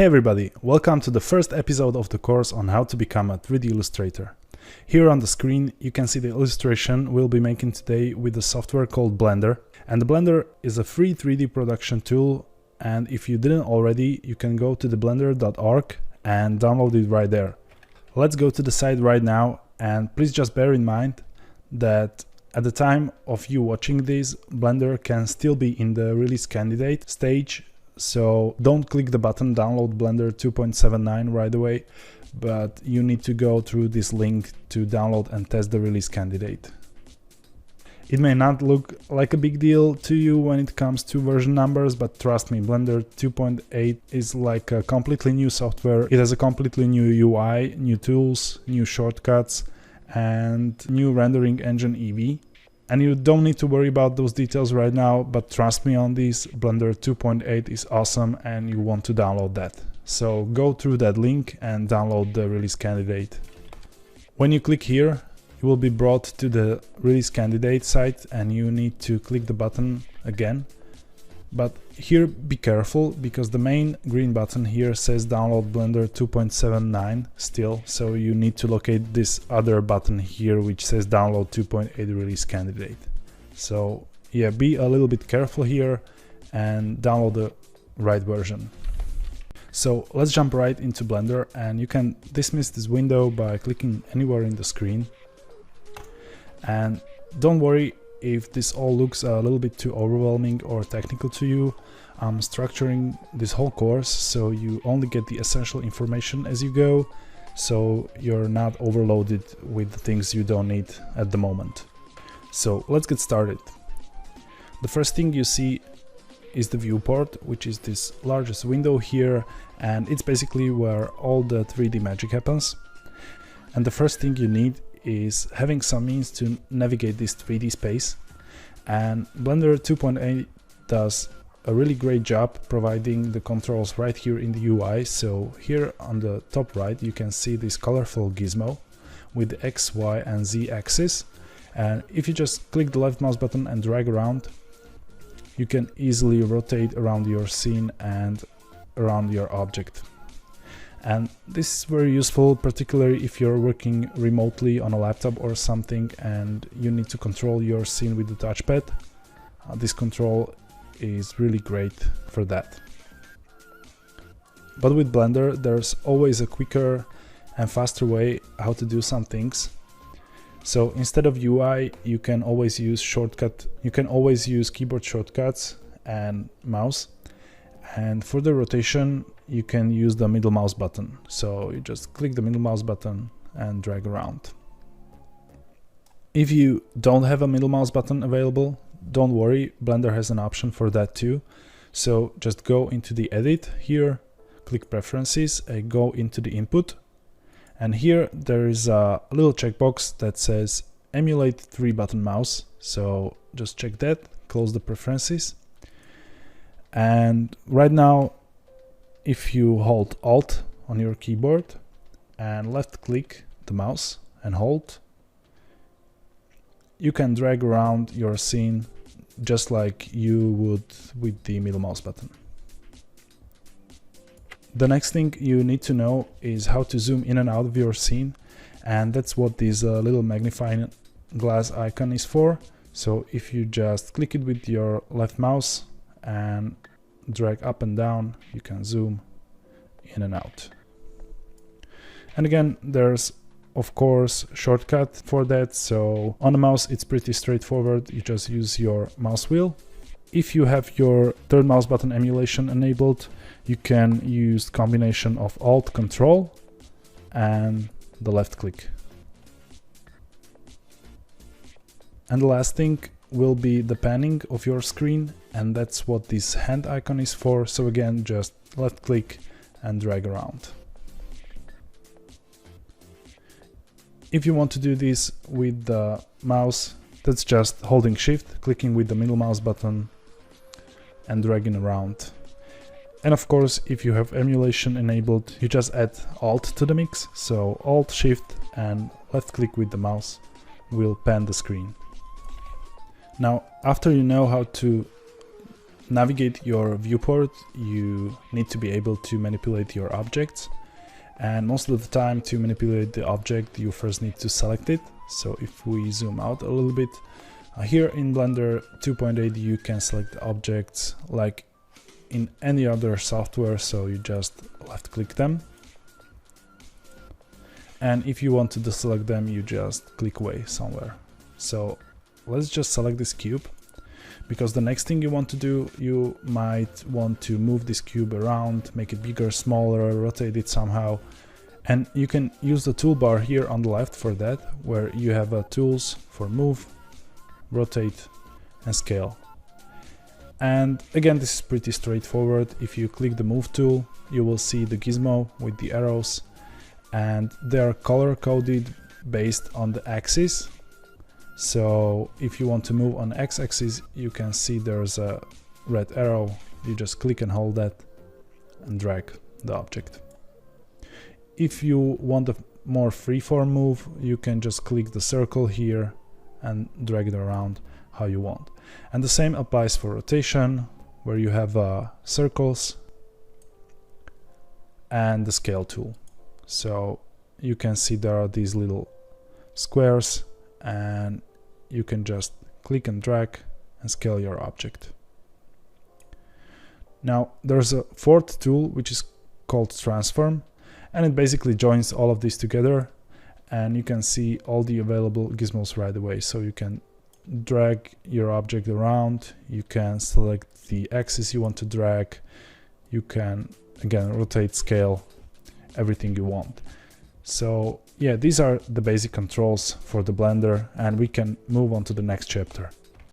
Hey everybody, welcome to the first episode of the course on how to become a 3D illustrator. Here on the screen you can see the illustration we'll be making today with the software called Blender. And the Blender is a free 3D production tool, and if you didn't already, you can go to the blender.org and download it right there. Let's go to the site right now, and please just bear in mind that at the time of you watching this, Blender can still be in the release candidate stage. So don't click the button download Blender 2.79 right away, but you need to go through this link to download and test the release candidate. It may not look like a big deal to you when it comes to version numbers, but trust me, Blender 2.8 is like a completely new software. It has a completely new UI, new tools, new shortcuts, and new rendering engine Eevee. And you don't need to worry about those details right now, but trust me on this, Blender 2.8 is awesome and you want to download that. So go through that link and download the release candidate. When you click here, you will be brought to the release candidate site and you need to click the button again. But here be careful, because the main green button here says download Blender 2.79 still, so you need to locate this other button here which says download 2.8 release candidate. So yeah, be a little bit careful here and download the right version. So let's jump right into Blender, and you can dismiss this window by clicking anywhere in the screen. And don't worry if this all looks a little bit too overwhelming or technical to you. I'm structuring this whole course so you only get the essential information as you go, so you're not overloaded with things you don't need at the moment. So let's get started. The first thing you see is the viewport, which is this largest window here, and it's basically where all the 3D magic happens. And the first thing you need is having some means to navigate this 3D space, and Blender 2.8 does a really great job providing the controls right here in the UI. So here on the top right you can see this colorful gizmo with the X, Y and Z axis, and if you just click the left mouse button and drag around, you can easily rotate around your scene and around your object. And this is very useful, particularly if you're working remotely on a laptop or something and you need to control your scene with the touchpad. This control is really great for that. But with Blender, there's always a quicker and faster way how to do some things. So instead of UI, you can always use keyboard shortcuts and mouse. And for the rotation, you can use the middle mouse button. So you just click the middle mouse button and drag around. If you don't have a middle mouse button available, don't worry, Blender has an option for that too. So just go into the edit here, click preferences and go into the input. And here there is a little checkbox that says emulate 3-button mouse. So just check that, close the preferences. And right now, if you hold Alt on your keyboard and left click the mouse and hold, you can drag around your scene just like you would with the middle mouse button. The next thing you need to know is how to zoom in and out of your scene, and that's what this little magnifying glass icon is for. So if you just click it with your left mouse and drag up and down, you can zoom in and out. And again, there's of course shortcut for that. So on the mouse it's pretty straightforward, you just use your mouse wheel. If you have your third mouse button emulation enabled, you can use combination of Alt Control and the left click. And the last thing will be the panning of your screen, and that's what this hand icon is for. So again, just left click and drag around. If you want to do this with the mouse, that's just holding shift, clicking with the middle mouse button and dragging around. And of course, if you have emulation enabled, you just add Alt to the mix. So Alt, Shift and left click with the mouse will pan the screen. Now, after you know how to navigate your viewport, you need to be able to manipulate your objects. And most of the time, to manipulate the object, you first need to select it. So if we zoom out a little bit, here in Blender 2.8 you can select objects like in any other software, so you just left click them. And if you want to deselect them, you just click away somewhere. So let's just select this cube, because the next thing you want to do, you might want to move this cube around, make it bigger, smaller, rotate it somehow. And you can use the toolbar here on the left for that, where you have tools for move, rotate and scale. And again, this is pretty straightforward. If you click the move tool, you will see the gizmo with the arrows, and they are color coded based on the axis. So if you want to move on x-axis, you can see there's a red arrow. You just click and hold that and drag the object. If you want a more freeform move, you can just click the circle here and drag it around how you want. And the same applies for rotation, where you have circles and the scale tool. So you can see there are these little squares, and you can just click and drag and scale your object. Now there's a fourth tool which is called transform, and it basically joins all of these together, and you can see all the available gizmos right away. So you can drag your object around, you can select the axis you want to drag, you can again rotate, scale, everything you want. So yeah, these are the basic controls for the Blender, and we can move on to the next chapter.